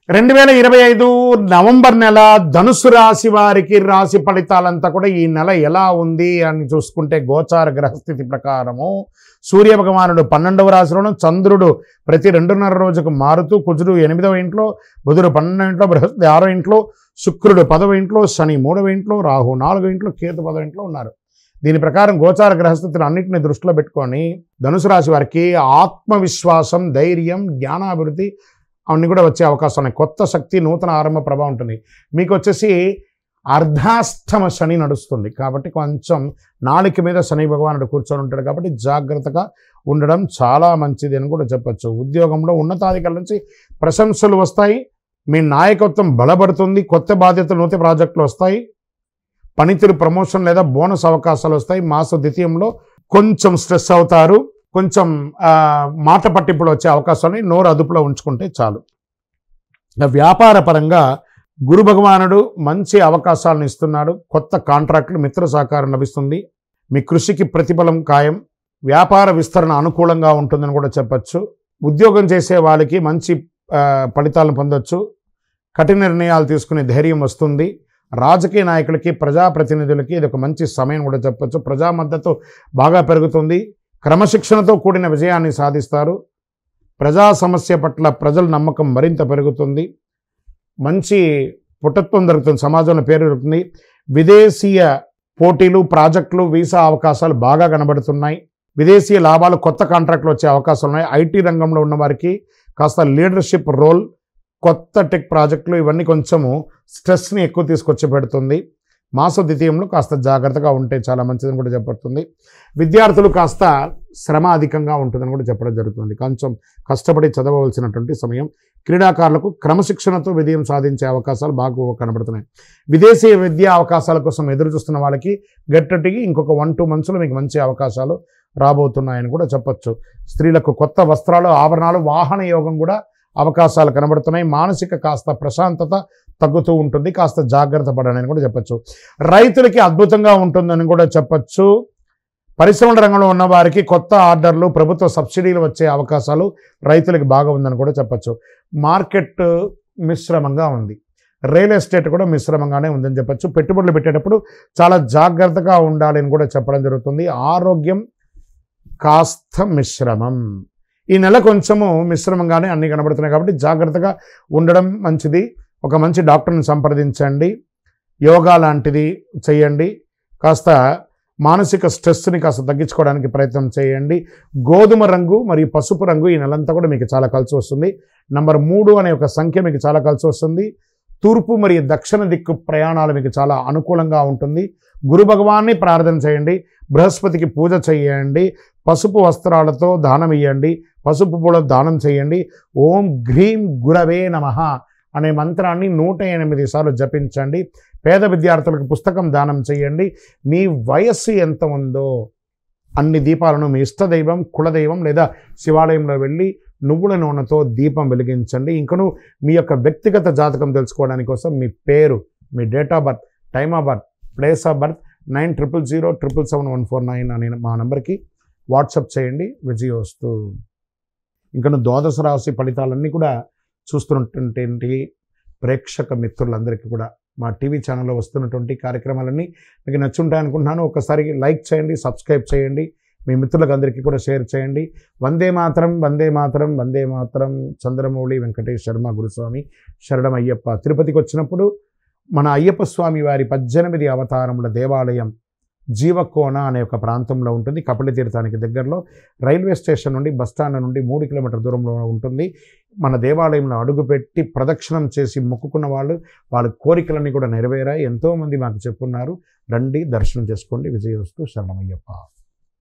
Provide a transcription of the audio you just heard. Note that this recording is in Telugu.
2025 నవంబర్ నెల ధనుసు రాశి వారికి రాశి ఫలితాలంతా కూడా ఈ నెల ఎలా ఉంది అని చూసుకుంటే గోచార గ్రహస్థితి ప్రకారము సూర్య భగవానుడు 12వ రాశిలోను, చంద్రుడు ప్రతి 2.5 రోజుకు మారుతూ, కుజుడు 8వ ఇంట్లో, బుధుడు 12వ ఇంట్లో, బృహస్పతి 6వ ఇంట్లో, శుక్రుడు 10వ ఇంట్లో, శని 3వ ఇంట్లో, రాహు 4వ ఇంట్లో, కేతు 10వ ఇంట్లో ఉన్నారు. దీని ప్రకారం గోచార గ్రహస్థితిని అన్నింటినీ దృష్టిలో పెట్టుకొని ధనుసు రాశి వారికి ఆత్మవిశ్వాసం, ధైర్యం, జ్ఞానాభివృద్ధి అన్నీ కూడా వచ్చే అవకాశం ఉన్నాయి. కొత్త శక్తి, నూతన ఆరంభ ప్రభావం ఉంటుంది. మీకు వచ్చేసి అర్ధాష్టమ శని నడుస్తుంది కాబట్టి కొంచెం నాలుక మీద శని భగవానుడు కూర్చొని ఉంటాడు కాబట్టి జాగ్రత్తగా ఉండడం చాలా మంచిది అని కూడా చెప్పచ్చు. ఉద్యోగంలో ఉన్నతాధికారుల నుంచి ప్రశంసలు వస్తాయి. మీ నాయకత్వం బలపడుతుంది. కొత్త బాధ్యతలు, నూతన ప్రాజెక్టులు వస్తాయి. పనితీరు ప్రమోషన్ లేదా బోనస్ అవకాశాలు వస్తాయి. మాస ద్వితీయంలో కొంచెం స్ట్రెస్ అవుతారు. కొంచెం మాట పట్టింపులు వచ్చే అవకాశాన్ని నోరు అదుపులో ఉంచుకుంటే చాలు. వ్యాపార పరంగా గురు భగవానుడు మంచి అవకాశాలను ఇస్తున్నాడు. కొత్త కాంట్రాక్టులు, మిత్ర సహకారం లభిస్తుంది. మీ కృషికి ప్రతిఫలం ఖాయం. వ్యాపార విస్తరణ అనుకూలంగా ఉంటుందని కూడా చెప్పచ్చు. ఉద్యోగం చేసే వాళ్ళకి మంచి ఫలితాలను పొందొచ్చు. కఠిన నిర్ణయాలు తీసుకునే ధైర్యం వస్తుంది. రాజకీయ నాయకులకి, ప్రజాప్రతినిధులకి ఇది ఒక మంచి సమయం కూడా చెప్పచ్చు. ప్రజా మద్దతు బాగా పెరుగుతుంది. క్రమశిక్షణతో కూడిన విజయాన్ని సాధిస్తారు. ప్రజా సమస్య పట్ల ప్రజల నమ్మకం మరింత పెరుగుతుంది. మంచి పుటత్వం దొరుకుతుంది. సమాజంలో పేరు దొరుకుతుంది. విదేశీయ పోటీలు, ప్రాజెక్టులు, వీసా అవకాశాలు బాగా కనబడుతున్నాయి. విదేశీయ లాభాలు, కొత్త కాంట్రాక్టులు వచ్చే అవకాశాలు ఉన్నాయి. ఐటీ రంగంలో ఉన్న వారికి కాస్త లీడర్షిప్ రోల్, కొత్త టెక్ ప్రాజెక్టులు ఇవన్నీ కొంచెము స్ట్రెస్ని ఎక్కువ తీసుకొచ్చి పెడుతుంది. మాస ద్వితీయంలో కాస్త జాగ్రత్తగా ఉంటే చాలా మంచిదని కూడా చెప్పబడుతుంది. విద్యార్థులు కాస్త శ్రమ అధికంగా ఉంటుందని కూడా చెప్పడం జరుగుతుంది. కొంచెం కష్టపడి చదవవలసినటువంటి సమయం. క్రీడాకారులకు క్రమశిక్షణతో విజయం సాధించే అవకాశాలు బాగా కనబడుతున్నాయి. విదేశీ విద్యా అవకాశాల కోసం ఎదురు చూస్తున్న వాళ్ళకి గట్టికి ఇంకొక 1-2 మంత్స్లో మీకు మంచి అవకాశాలు రాబోతున్నాయని కూడా చెప్పచ్చు. స్త్రీలకు కొత్త వస్త్రాలు, ఆభరణాలు, వాహన యోగం కూడా అవకాశాలు కనబడుతున్నాయి. మానసిక కాస్త ప్రశాంతత తగ్గుతూ ఉంటుంది. కాస్త జాగ్రత్త పడనని కూడా చెప్పచ్చు. రైతులకి అద్భుతంగా ఉంటుందని కూడా చెప్పచ్చు. పరిశ్రమల రంగంలో ఉన్న వారికి కొత్త ఆర్డర్లు, ప్రభుత్వ సబ్సిడీలు వచ్చే అవకాశాలు రైతులకి బాగా ఉందని కూడా చెప్పచ్చు. మార్కెట్ మిశ్రమంగా ఉంది. రియల్ ఎస్టేట్ కూడా మిశ్రమంగానే ఉందని చెప్పచ్చు. పెట్టుబడులు పెట్టేటప్పుడు చాలా జాగ్రత్తగా ఉండాలని కూడా చెప్పడం జరుగుతుంది. ఆరోగ్యం కాస్త మిశ్రమం. ఈ నెల కొంచెము మిశ్రమంగానే అన్నీ కనబడుతున్నాయి కాబట్టి జాగ్రత్తగా ఉండడం మంచిది. ఒక మంచి డాక్టర్ని సంప్రదించండి. యోగా లాంటిది చేయండి. కాస్త మానసిక స్ట్రెస్ని కాస్త తగ్గించుకోవడానికి ప్రయత్నం చేయండి. గోధుమ రంగు మరియు పసుపు రంగు ఈ నెలంతా కూడా మీకు చాలా కలిసి వస్తుంది. నంబర్ 3 అనే ఒక సంఖ్య మీకు చాలా కలిసి వస్తుంది. తూర్పు మరియు దక్షిణ దిక్కు ప్రయాణాలు మీకు చాలా అనుకూలంగా ఉంటుంది. గురు భగవాన్ని ప్రార్థన చేయండి. బృహస్పతికి పూజ చేయండి. పసుపు వస్త్రాలతో దానం ఇవ్వండి. పసుపు పూల దానం చేయండి. ఓం గ్రీం గురవే నమః అనే మంత్రాన్ని 108 సార్లు జపించండి. పేద విద్యార్థులకు పుస్తకం దానం చేయండి. మీ వయస్సు ఎంత ఉందో అన్ని దీపాలను మీ ఇష్టదైవం, కులదైవం లేదా శివాలయంలో వెళ్ళి నువ్వుల నూనెతో దీపం వెలిగించండి. ఇంకను మీ యొక్క వ్యక్తిగత జాతకం తెలుసుకోవడానికి కోసం మీ పేరు, మీ date of birth, time of birth, place of birth 9000077149 అనే మా నెంబర్కి వాట్సాప్ చేయండి. విజయోస్తు. ఇంకను ద్వాదశ రాశి ఫలితాలన్నీ కూడా చూస్తున్నటువంటి ప్రేక్షక మిత్రులందరికీ కూడా మా టీవీ ఛానల్లో వస్తున్నటువంటి కార్యక్రమాలన్నీ మీకు నచ్చుంటాయి అనుకుంటున్నాను. ఒకసారి లైక్ చేయండి, సబ్స్క్రైబ్ చేయండి, మీ మిత్రులకు అందరికీ కూడా షేర్ చేయండి. వందే మాతరం, వందే మాతరం, వందే మాతరం. చంద్రమౌళి వెంకటేష్ శర్మ గురుస్వామి శరణం అయ్యప్ప. తిరుపతికి వచ్చినప్పుడు మన అయ్యప్ప స్వామి వారి 18 అవతారముల దేవాలయం జీవకోన అనే ఒక ప్రాంతంలో ఉంటుంది. కపిల తీర్థానికి దగ్గరలో రైల్వే స్టేషన్ నుండి బస్టాండ్ నుండి 3 కిలోమీటర్ల దూరంలో ఉంటుంది. మన దేవాలయంలో అడుగుపెట్టి ప్రదక్షిణం చేసి మొక్కుకున్న వాళ్ళ కోరికలన్నీ కూడా నెరవేరాయి. ఎంతోమంది మాకు చెప్పున్నారు. రండి, దర్శనం చేసుకోండి. విజయోస్తు. శరణమయ్యప్ప.